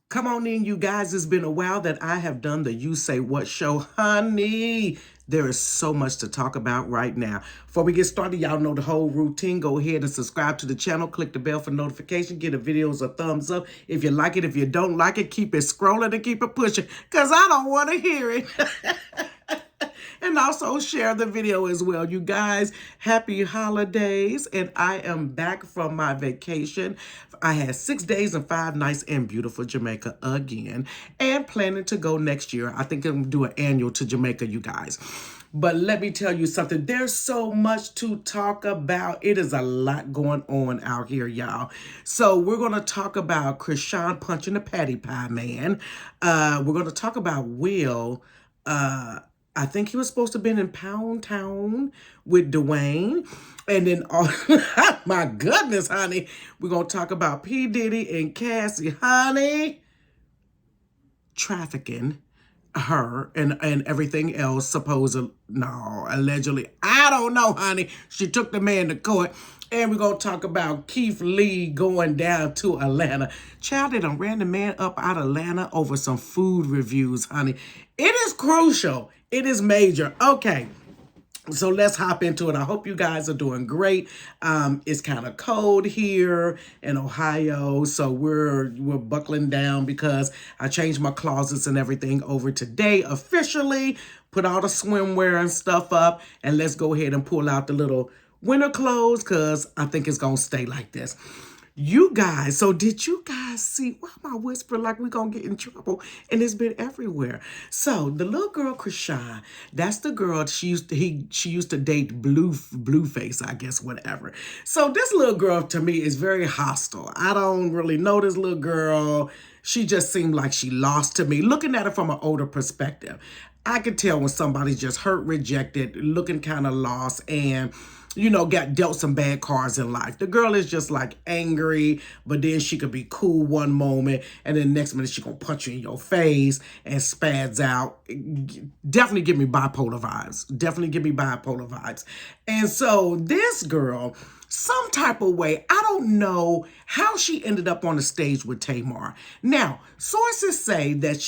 Come on in, you guys. It's been a while that I have done the You Say What show. Honey, there is so much to talk about right now. Before we get started, y'all know the whole routine. Go ahead and subscribe to the channel. Click the bell for notification. Give the videos a thumbs up. If you like it, if you don't like it, keep it scrolling and keep it pushing because I don't want to hear it. And also share the video as well. You guys, happy holidays. And I am back from my vacation. I had 6 days and 5 nights in beautiful Jamaica again. And planning to go next year. I think I'm going to do an annual to Jamaica, you guys. But let me tell you something. There's so much to talk about. It is a lot going on out here, y'all. So we're going to talk about Chrisean punching the Patti Pie man. We're going to talk about Will. I think he was supposed to have been in Pound Town with Duane. And then, oh my goodness, honey, we're going to talk about P. Diddy and Cassie, honey, trafficking her and everything else, allegedly. I don't know, honey. She took the man to court. And we're going to talk about Keith Lee going down to Atlanta. Child, they done ran the man up out of Atlanta over some food reviews, honey. It is crucial. It is major. Okay. So let's hop into it. I hope you guys are doing great. It's kind of cold here in Ohio, so we're buckling down because I changed my closets and everything over today officially. Put all the swimwear and stuff up, and let's go ahead and pull out the little winter clothes because I think it's gonna stay like this. You guys, so did you guys see, why am I whispering like we're going to get in trouble? And it's been everywhere. So the little girl, Chrisean, that's the girl she used to date Blueface, I guess, whatever. So this little girl to me is very hostile. I don't really know this little girl. She just seemed like she lost to me. Looking at her from an older perspective, I could tell when somebody's just hurt, rejected, looking kind of lost, and got dealt some bad cards in life. The girl is just like angry, but then she could be cool one moment, and then the next minute she gonna punch you in your face and spaz out. Definitely give me bipolar vibes. Definitely give me bipolar vibes. And so this girl, some type of way, I don't know how she ended up on the stage with Tamar. Now, sources say that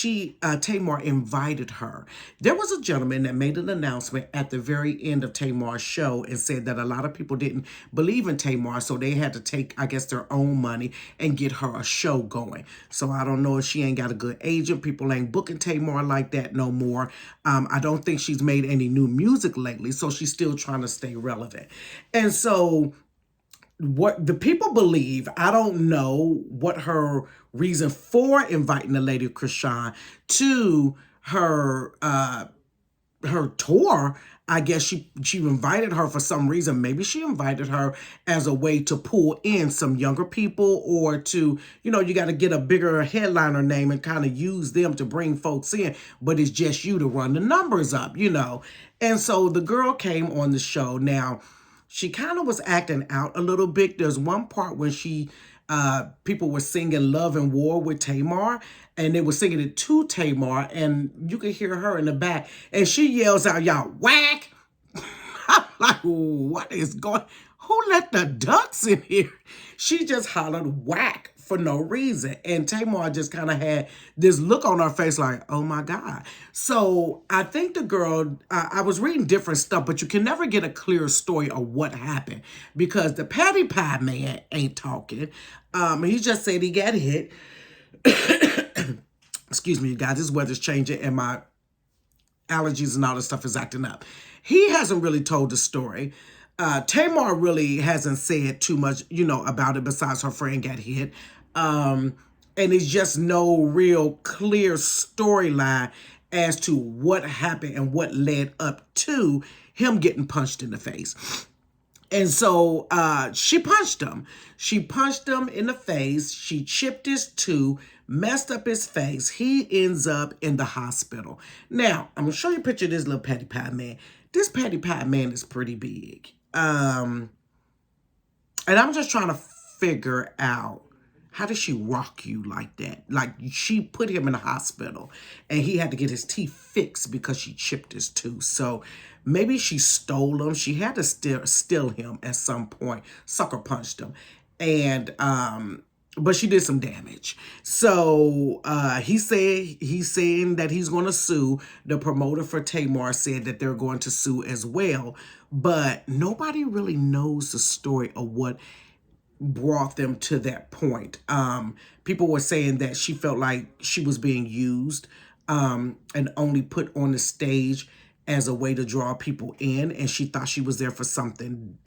Tamar invited her. There was a gentleman that made an announcement at the very end of Tamar's show and said that a lot of people didn't believe in Tamar, so they had to take, I guess, their own money and get her a show going. So I don't know if she ain't got a good agent. People ain't booking Tamar like that no more. I don't think she's made any new music lately, so she's still trying to stay relevant. And so what the people believe, I don't know what her reason for inviting the lady Chrisean to her tour. I guess she invited her for some reason. Maybe she invited her as a way to pull in some younger people, or to, you got to get a bigger headliner name and kind of use them to bring folks in, but it's just you to run the numbers up, And so the girl came on the show. Now, she kind of was acting out a little bit. There's one part when people were singing Love and War with Tamar, and they were singing it to Tamar, and you could hear her in the back, and she yells out, y'all, whack. I'm like, what is going, who let the ducks in here? She just hollered whack for no reason. And Tamar just kind of had this look on her face like, oh my God. So I think the girl, I was reading different stuff, but you can never get a clear story of what happened because the Patti Pie man ain't talking. He just said he got hit. Excuse me, you guys, this weather's changing and my allergies and all this stuff is acting up. He hasn't really told the story. Tamar really hasn't said too much, about it besides her friend got hit. And it's just no real clear storyline as to what happened and what led up to him getting punched in the face. And so she punched him. She punched him in the face. She chipped his tooth, messed up his face. He ends up in the hospital. Now, I'm going to show you a picture of this little Patti Pie man. This Patti Pie man is pretty big. And I'm just trying to figure out, how does she rock you like that? Like, she put him in the hospital and he had to get his teeth fixed because she chipped his tooth. So maybe she stole him. She had to steal him at some point. Sucker punched him. And but she did some damage. So he's saying that he's going to sue. The promoter for Tamar said that they're going to sue as well. But nobody really knows the story of what brought them to that point. People were saying that she felt like she was being used and only put on the stage as a way to draw people in, and she thought she was there for something,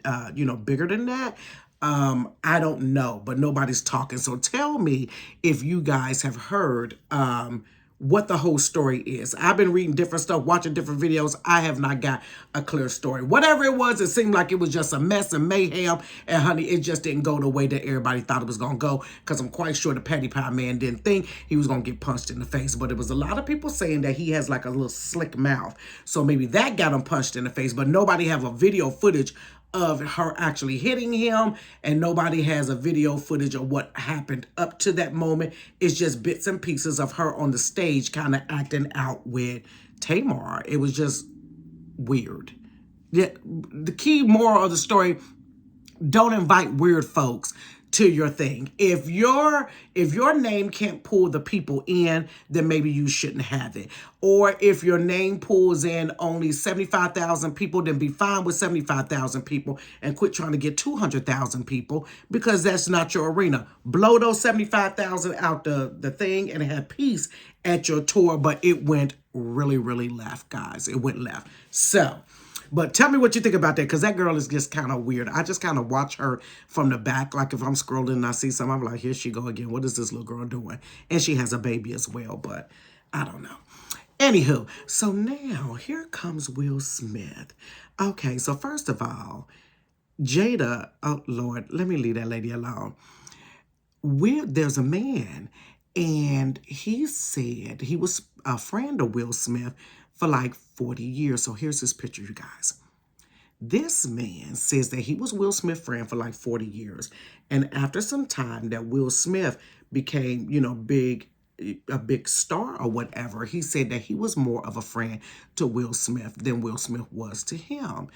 bigger than that. I don't know, but nobody's talking. So tell me if you guys have heard what the whole story is. I've been reading different stuff, watching different videos. I have not got a clear story. Whatever it was, it seemed like it was just a mess and mayhem. And honey, it just didn't go the way that everybody thought it was going to go. Because I'm quite sure the Patti Pie man didn't think he was going to get punched in the face. But it was a lot of people saying that he has like a little slick mouth. So maybe that got him punched in the face. But nobody have a video footage of her actually hitting him, and nobody has a video footage of what happened up to that moment. It's just bits and pieces of her on the stage kind of acting out with Tamar. It was just weird. The key moral of the story: don't invite weird folks to your thing. If your name can't pull the people in, then maybe you shouldn't have it. Or if your name pulls in only 75,000 people, then be fine with 75,000 people and quit trying to get 200,000 people, because that's not your arena. Blow those 75,000 out the thing and have peace at your tour. But it went really, really left, guys. It went left. So, but tell me what you think about that, because that girl is just kind of weird. I just kind of watch her from the back. Like if I'm scrolling and I see something, I'm like, here she go again. What is this little girl doing? And she has a baby as well, but I don't know. Anywho, so now here comes Will Smith. Okay, so first of all, Jada, oh Lord, let me leave that lady alone. There's a man, and he said he was a friend of Will Smith for like 40 years. So here's this picture, you guys. This man says that he was Will Smith's friend for like 40 years. And after some time that Will Smith became, a big star or whatever, he said that he was more of a friend to Will Smith than Will Smith was to him.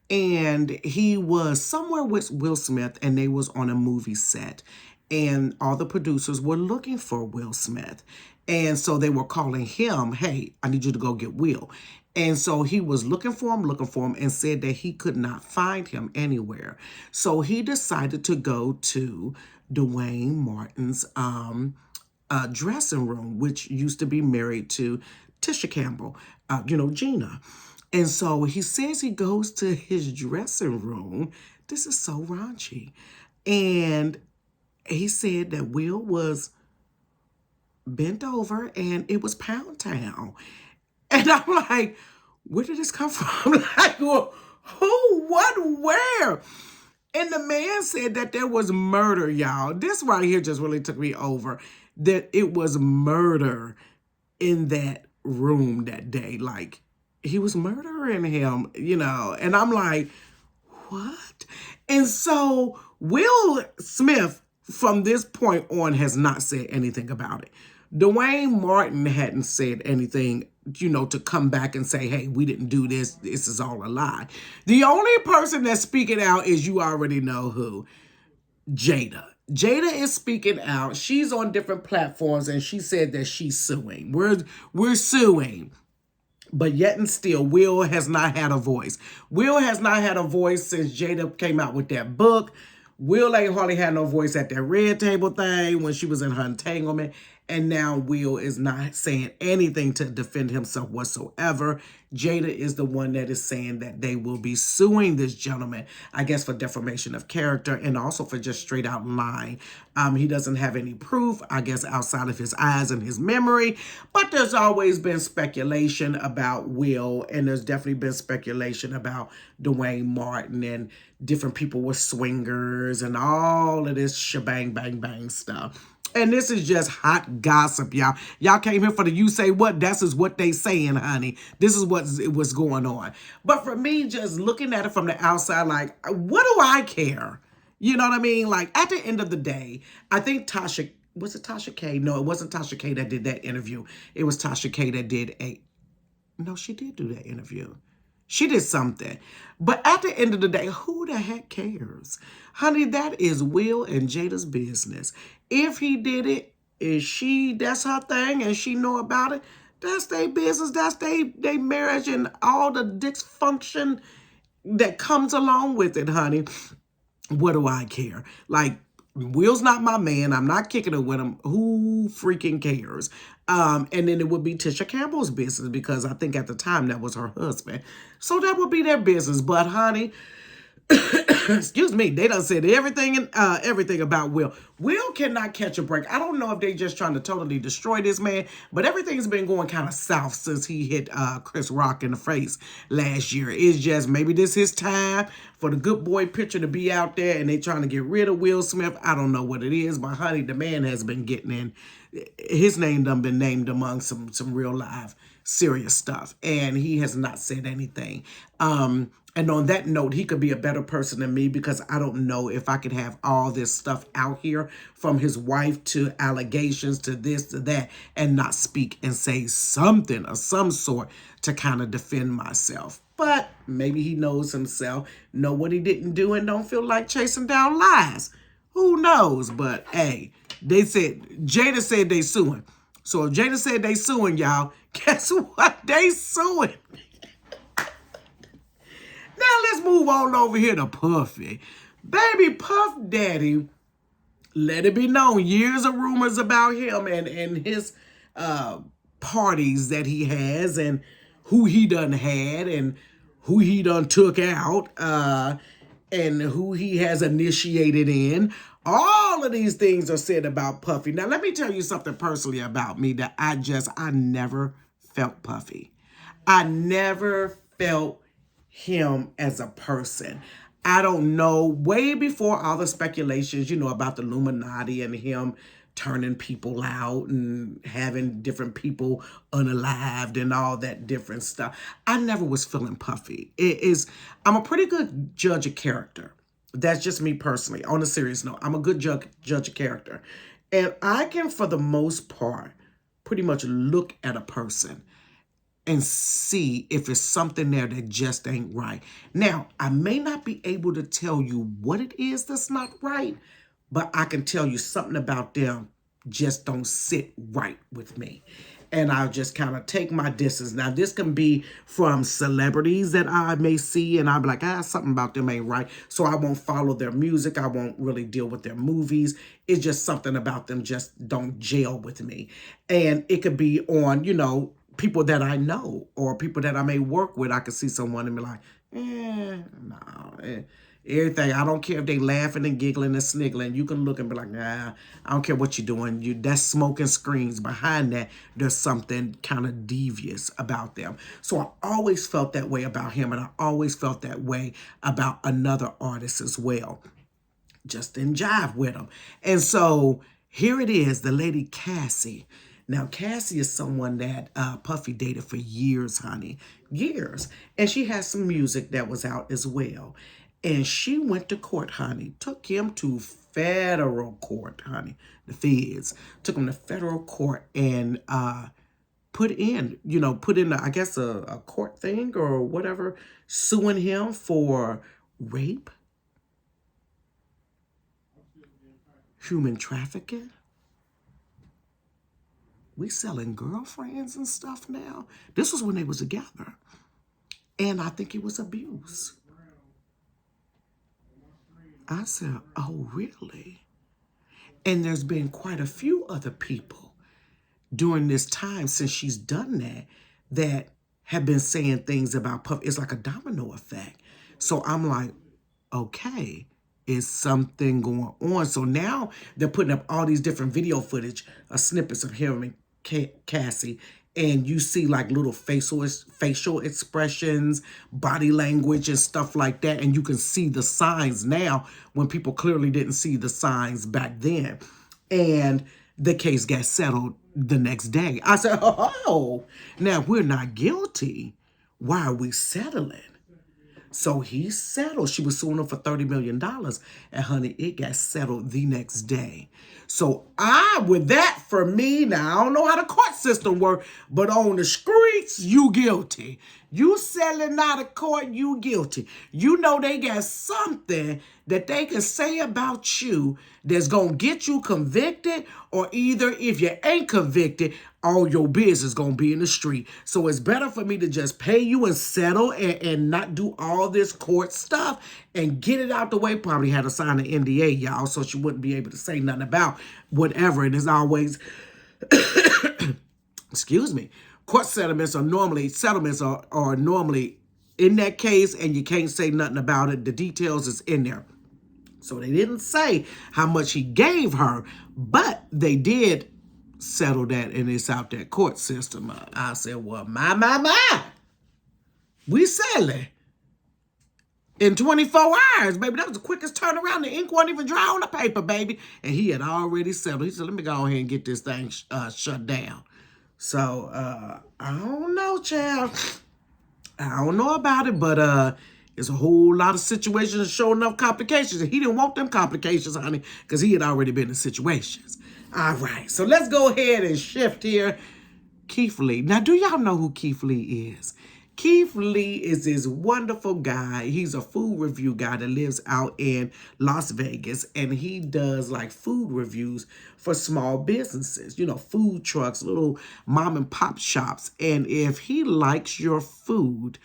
And he was somewhere with Will Smith, and they was on a movie set. And all the producers were looking for Will Smith. And so they were calling him, hey, I need you to go get Will. And so he was looking for him, and said that he could not find him anywhere. So he decided to go to Duane Martin's dressing room, which used to be married to Tisha Campbell, Gina. And so he says he goes to his dressing room. This is so raunchy. And he said that Will was bent over and it was Pound Town. And I'm like, where did this come from? Like, who, what, where? And the man said that there was murder, y'all. This right here just really took me over. That it was murder in that room that day. Like, he was murdering him, And I'm like, what? And so Will Smith, from this point on, has not said anything about it. Duane Martin hadn't said anything, to come back and say, hey, we didn't do this. This is all a lie. The only person that's speaking out is, you already know who, Jada. Jada is speaking out. She's on different platforms, and she said that she's suing. We're suing. But yet and still, Will has not had a voice. Will has not had a voice since Jada came out with that book. Will ain't hardly had no voice at that red table thing when she was in her entanglement. And now Will is not saying anything to defend himself whatsoever. Jada is the one that is saying that they will be suing this gentleman, I guess, for defamation of character and also for just straight out lying. He doesn't have any proof, I guess, outside of his eyes and his memory. But there's always been speculation about Will, and there's definitely been speculation about Duane Martin, and different people were swingers and all of this shebang, bang, bang stuff. And this is just hot gossip, y'all. Y'all came here for the you say what? That's is what they saying, honey. This is what's going on. But for me, just looking at it from the outside, like, what do I care? You know what I mean? Like, at the end of the day, I think was it Tasha K? No, it wasn't Tasha K that did that interview. It was Tasha K that did no, she did do that interview. She did something. But at the end of the day, who the heck cares? Honey, that is Will and Jada's business. If he did it, that's her thing and she know about it, that's their business, that's they marriage and all the dysfunction that comes along with it, honey. What do I care? Like, Will's not my man. I'm not kicking it with him. Who freaking cares? And then it would be Tisha Campbell's business because I think at the time that was her husband. So that would be their business. But honey, excuse me, they done said everything about Will. Will cannot catch a break. I don't know if they just trying to totally destroy this man, but everything's been going kind of south since he hit Chris Rock in the face last year. It's just maybe this his time for the good boy picture to be out there and they trying to get rid of Will Smith. I don't know what it is, but honey, the man has been getting in. His name done been named among some real live serious stuff, and he has not said anything. And on that note, he could be a better person than me because I don't know if I could have all this stuff out here from his wife to allegations to this to that and not speak and say something of some sort to kind of defend myself. But maybe he knows himself, know what he didn't do, and don't feel like chasing down lies. Who knows? But hey, Jada said they suing. So if Jada said they suing, y'all, guess what? They suing. Now let's move on over here to Puffy. Baby Puff Daddy, let it be known, years of rumors about him and his parties that he has and who he done had and who he done took out and who he has initiated in. All of these things are said about Puffy. Now let me tell you something personally about me that I never felt Puffy. I never felt him as a person. I don't know, way before all the speculations, about the Illuminati and him turning people out and having different people unalived and all that different stuff. I never was feeling Puffy. I'm a pretty good judge of character. That's just me personally. On a serious note, I'm a good judge of character. And I can, for the most part, pretty much look at a person and see if it's something there that just ain't right. Now, I may not be able to tell you what it is that's not right, but I can tell you something about them just don't sit right with me. And I'll just kind of take my distance. Now, this can be from celebrities that I may see, and I'll be like, something about them ain't right. So I won't follow their music. I won't really deal with their movies. It's just something about them just don't gel with me. And it could be on, people that I know or people that I may work with. I could see someone and be like, everything. I don't care if they laughing and giggling and sniggling. You can look and be like, I don't care what you're doing. That's smoking screens. Behind that, there's something kind of devious about them. So I always felt that way about him, and I always felt that way about another artist as well. Just didn't jive with him. And so here it is, the lady Cassie. Now, Cassie is someone that Puffy dated for years, honey. Years. And she has some music that was out as well. And she went to court, honey. Took him to federal court, honey. The feds. Took him to federal court and put in, I guess, a court thing or whatever, suing him for rape, human trafficking. We selling girlfriends and stuff now. This was when they was together. And I think it was abuse. I said, oh, really? And there's been quite a few other people during this time since she's done that have been saying things about Puff. It's like a domino effect. So I'm like, okay, is something going on? So now they're putting up all these different video footage, snippets of him and Cassie, and you see like little facial expressions, body language and stuff like that. And you can see the signs now when people clearly didn't see the signs back then. And the case got settled the next day. I said, oh, now we're not guilty. Why are we settling? So he settled. She was suing him for $30 million. And honey, it got settled the next day. So with that for me, now I don't know how the court system works, but on the streets, you guilty. You selling out of court, you guilty. They got something that they can say about you that's going to get you convicted, or either if you ain't convicted, all your business going to be in the street. So it's better for me to just pay you and settle and not do all this court stuff and get it out the way. Probably had to sign an NDA, y'all, so she wouldn't be able to say nothing about whatever. And it's always, excuse me, court settlements are normally, are normally in that case, and you can't say nothing about it. The details is in there. So they didn't say how much he gave her, but they did settle that, and it's out that court system. I said, well, my. We selling in 24 hours, baby. That was the quickest turnaround. The ink wasn't even dry on the paper, baby. And he had already settled. He said, let me go ahead and get this thing shut down. So, I don't know, child. I don't know about it, but it's a whole lot of situations showing enough complications. And he didn't want them complications, honey, because he had already been in situations. All right, so let's go ahead and shift here. Keith Lee. Now, do y'all know who Keith Lee is? Keith Lee is this wonderful guy. He's a food review guy that lives out in Las Vegas, and he does like food reviews for small businesses, you know, food trucks, little mom and pop shops. And if he likes your food,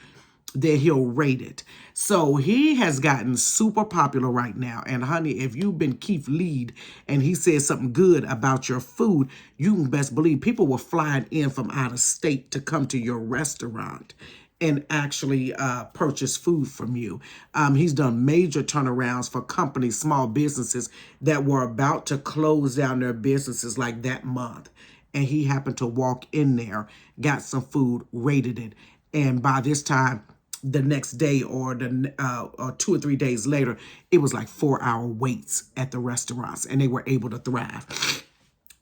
then he'll rate it. So he has gotten super popular right now. And honey, if you've been Keith Lee and he says something good about your food, you can best believe people were flying in from out of state to come to your restaurant and actually purchase food from you. He's done major turnarounds for companies, small businesses that were about to close down their businesses like that month. And he happened to walk in there, got some food, rated it. And by this time, the next day or 2 or 3 days later, it was like 4-hour waits at the restaurants, and they were able to thrive.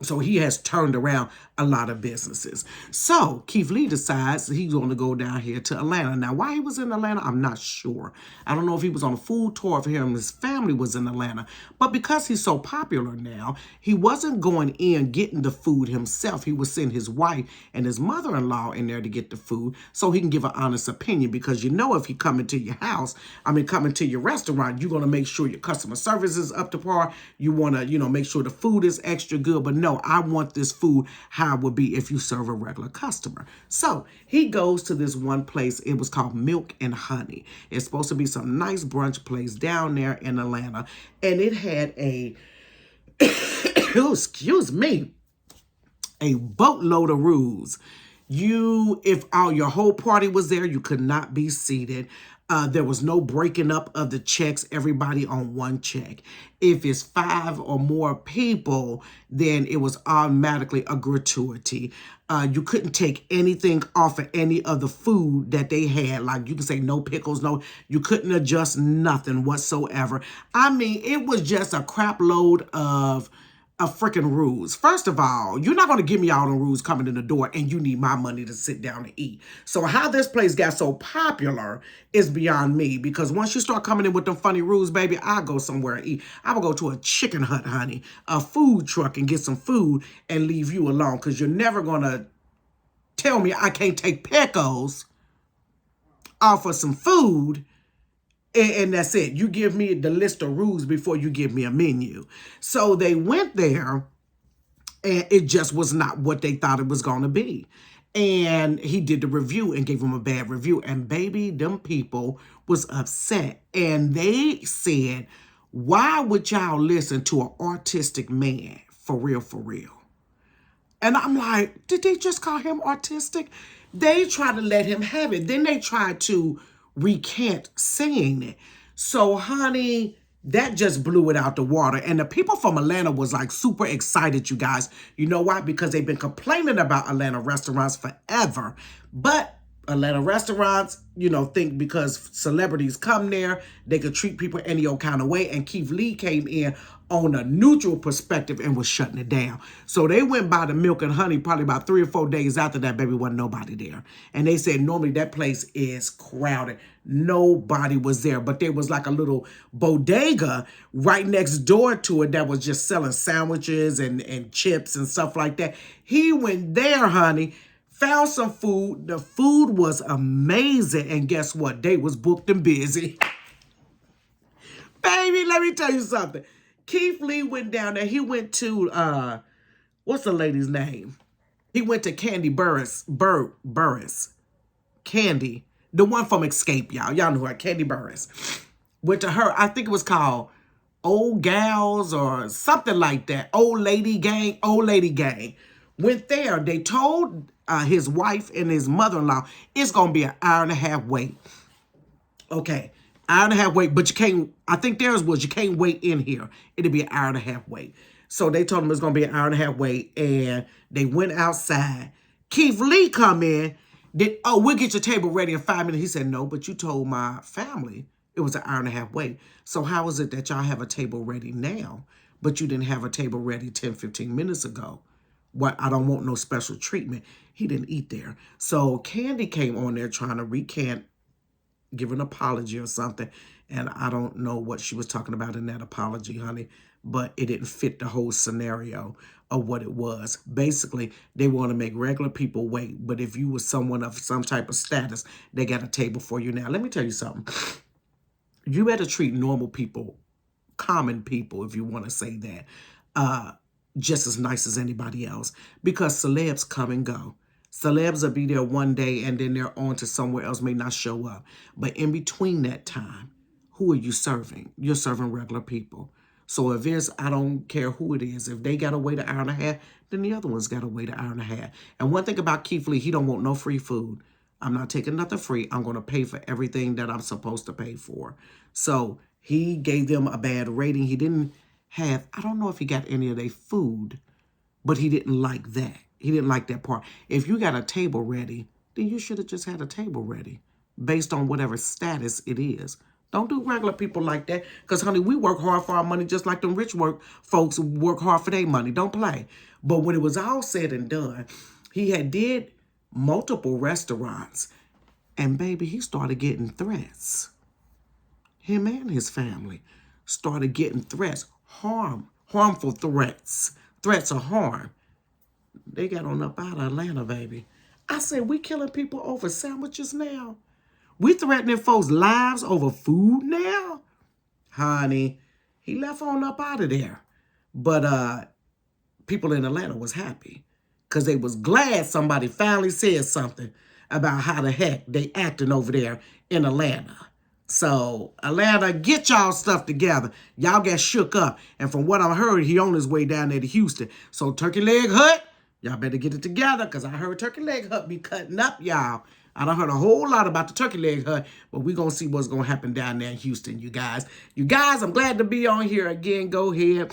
So he has turned around a lot of businesses. So Keith Lee decides he's going to go down here to Atlanta. Now, why he was in Atlanta, I'm not sure. I don't know if he was on a food tour for him and his family was in Atlanta. But because he's so popular now, he wasn't going in getting the food himself. He would send his wife and his mother-in-law in there to get the food so he can give an honest opinion. Because you know, if he coming to your house, coming to your restaurant, you're going to make sure your customer service is up to par. You want to, make sure the food is extra good. But no, I want this food how it would be if you serve a regular customer. So he goes to this one place. It was called Milk and Honey. It's supposed to be some nice brunch place down there in Atlanta. And it had a, excuse me, a boatload of rules. If your whole party was there, you could not be seated. There was no breaking up of the checks, everybody on one check. If it's 5 or more people, then it was automatically a gratuity. You couldn't take anything off of any of the food that they had. Like you can say no pickles, you couldn't adjust nothing whatsoever. It was just a crap load of freaking rules. First of all, you're not going to give me all the rules coming in the door and you need my money to sit down and eat. So how this place got so popular is beyond me, because once you start coming in with them funny rules, baby, I'll go somewhere and eat. I will go to a chicken hut, honey, a food truck, and get some food and leave you alone, because you're never going to tell me I can't take pickles off of some food. And that's it. You give me the list of rules before you give me a menu. So they went there, and it just was not what they thought it was going to be. And he did the review and gave them a bad review. And baby, them people was upset. And they said, why would y'all listen to an autistic man? For real, for real. And I'm like, did they just call him autistic? They tried to let him have it. Then they tried to recant saying it. So, honey, that just blew it out the water. And the people from Atlanta was like super excited, you guys. You know why? Because they've been complaining about Atlanta restaurants forever. But Atlanta restaurants, think because celebrities come there, they could treat people any old kind of way. And Keith Lee came in on a neutral perspective and was shutting it down. So they went by the Milk and Honey probably about 3 or 4 days after that, baby, wasn't nobody there. And they said normally that place is crowded. Nobody was there. But there was like a little bodega right next door to it that was just selling sandwiches and chips and stuff like that. He went there, honey, found some food. The food was amazing. And guess what? They was booked and busy. Baby, let me tell you something. Keith Lee went down there. He went to, what's the lady's name? He went to Candy Burris. Candy. The one from Escape, y'all. Y'all know her, Candy Burris. Went to her, I think it was called Old Gals or something like that. Old Lady Gang. Went there. They told his wife and his mother-in-law, it's going to be an hour and a half wait. Okay, hour and a half wait, but you can't, I think theirs was you can't wait in here. It'll be an hour and a half wait. So they told him it's going to be an hour and a half wait, and they went outside. Keith Lee come in, we'll get your table ready in 5 minutes. He said, no, but you told my family it was an hour and a half wait. So how is it that y'all have a table ready now, but you didn't have a table ready 10, 15 minutes ago? What, I don't want no special treatment. He didn't eat there. So Candy came on there trying to recant, give an apology or something. And I don't know what she was talking about in that apology, honey, but it didn't fit the whole scenario of what it was. Basically, they want to make regular people wait. But if you were someone of some type of status, they got a table for you now. Let me tell you something. You better treat normal people, common people, if you want to say that, just as nice as anybody else. Because celebs come and go. Celebs will be there one day and then they're on to somewhere else, may not show up. But in between that time, who are you serving? You're serving regular people. So if it's, I don't care who it is, if they got to wait an hour and a half, then the other one's got to wait an hour and a half. And one thing about Keith Lee, he don't want no free food. I'm not taking nothing free. I'm going to pay for everything that I'm supposed to pay for. So he gave them a bad rating. He didn't have, I don't know if he got any of their food, but he didn't like that. He didn't like that part. If you got a table ready, then you should have just had a table ready based on whatever status it is. Don't do regular people like that. Because, honey, we work hard for our money just like them rich folks work hard for their money. Don't play. But when it was all said and done, he had did multiple restaurants. And, baby, he started getting threats. Him and his family started getting threats. Harmful threats. Threats of harm. They got on up out of Atlanta, baby. I said, we killing people over sandwiches now? We threatening folks' lives over food now? Honey, he left on up out of there. But people in Atlanta was happy because they was glad somebody finally said something about how the heck they acting over there in Atlanta. So, Atlanta, get y'all stuff together. Y'all got shook up. And from what I heard, he on his way down there to Houston. So, Turkey Leg Hut, y'all better get it together because I heard Turkey Leg Hut be cutting up, y'all. I done heard a whole lot about the Turkey Leg Hut, but we're going to see what's going to happen down there in Houston, you guys. You guys, I'm glad to be on here again. Go ahead.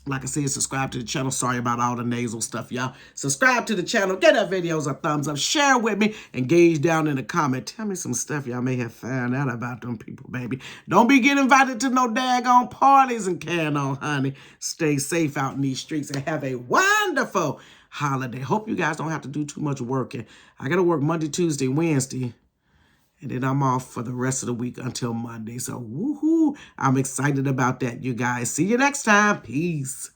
Like I said, subscribe to the channel. Sorry about all the nasal stuff, y'all. Subscribe to the channel. Get our videos a thumbs up. Share with me. Engage down in the comment. Tell me some stuff y'all may have found out about them people, baby. Don't be getting invited to no daggone parties and carrying on, honey. Stay safe out in these streets and have a wonderful holiday. Hope you guys don't have to do too much working. I got to work Monday, Tuesday, Wednesday. And then I'm off for the rest of the week until Monday. So, woohoo. I'm excited about that, you guys. See you next time. Peace.